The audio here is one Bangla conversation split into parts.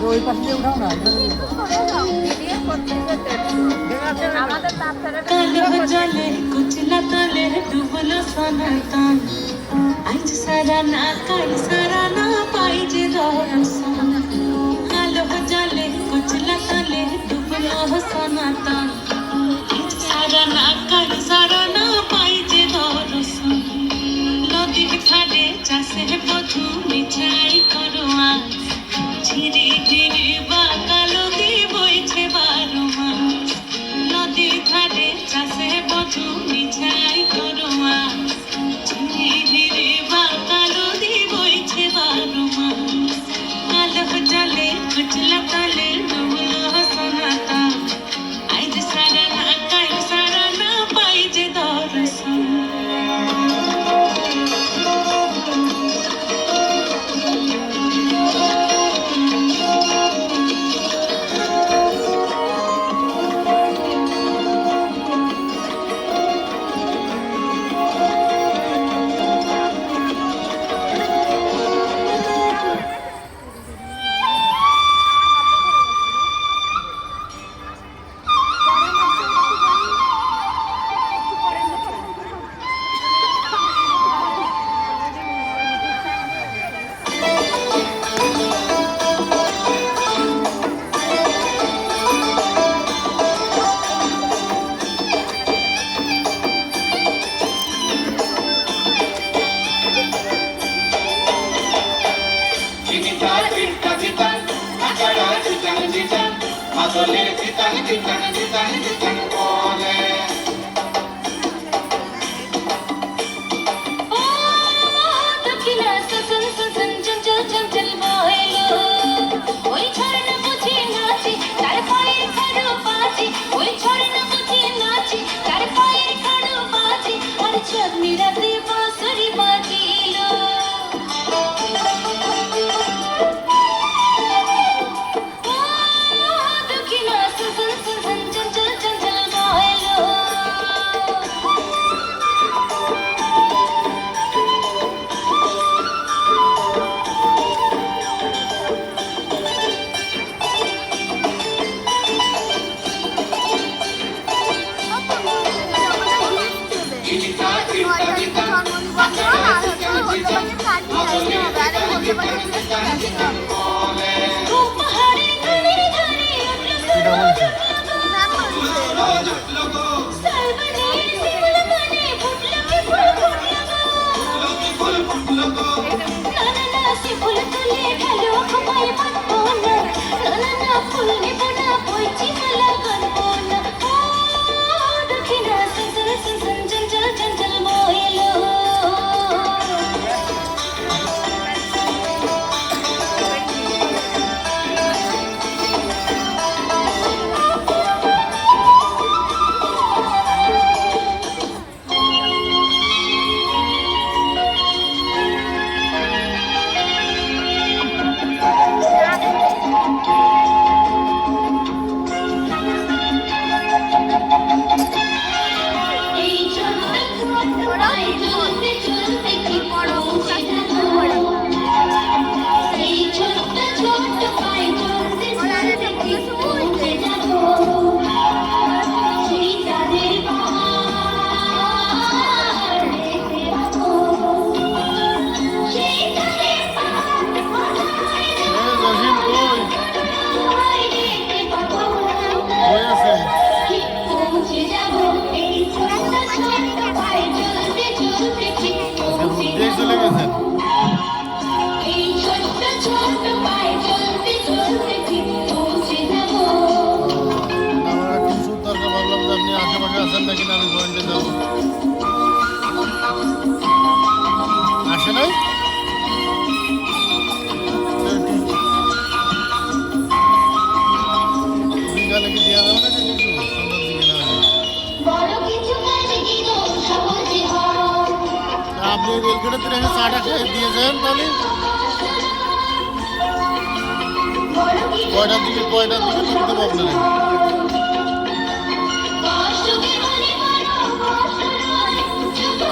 ওই পাশে দিয়ে উঠাও না जले कुछ न तले डूबलो सनातन आज सारा ना काई सारा ना पाई जे दरसन आलो जले कुछ न तले डूबलो सनातन आज सारा ना काई सारा ना पाई जे दरसन नदी घाटे चासे बधु मिठाई करवा झिरी झिरी बाकालो दी বইছে বারো মাস নদী ঘাটে চাষে বধু মিঠাই করোয়া ঝিরি ঝিরি বাকালো দি বইছে বারো মাস আলো জলে কুচলা তলে ডুবলো সনাতা আইজ সারা না কাই সারা না পাই যে দর্শন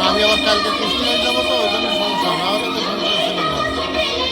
আমি আবার কালকে কুষ্টিয়ায় যাবো তো ওই জন্য সমস্যা না হলে তো সমস্যা ছিল না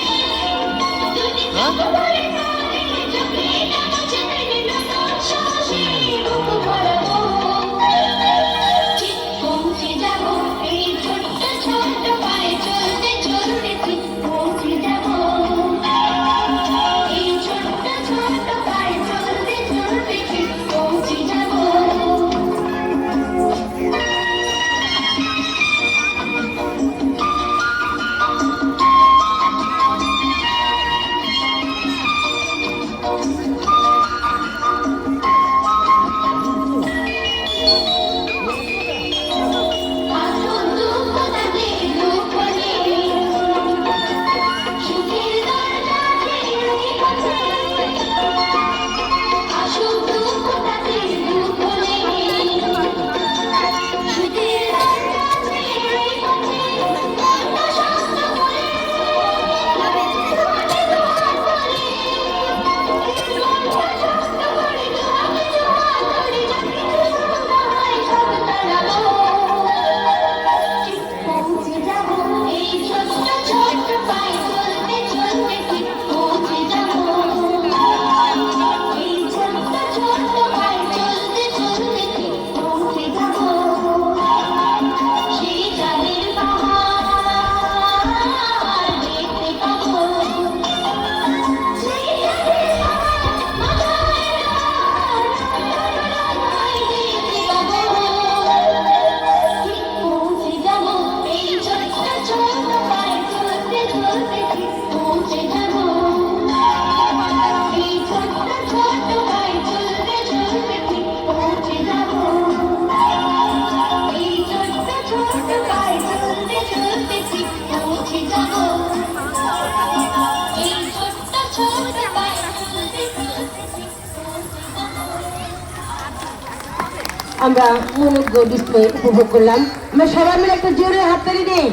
আমরা মনোজ্ঞ ডিসপ্লে উপভোগ করলাম। আমরা সবাই মিলে একটা জোরে হাততালি দিই।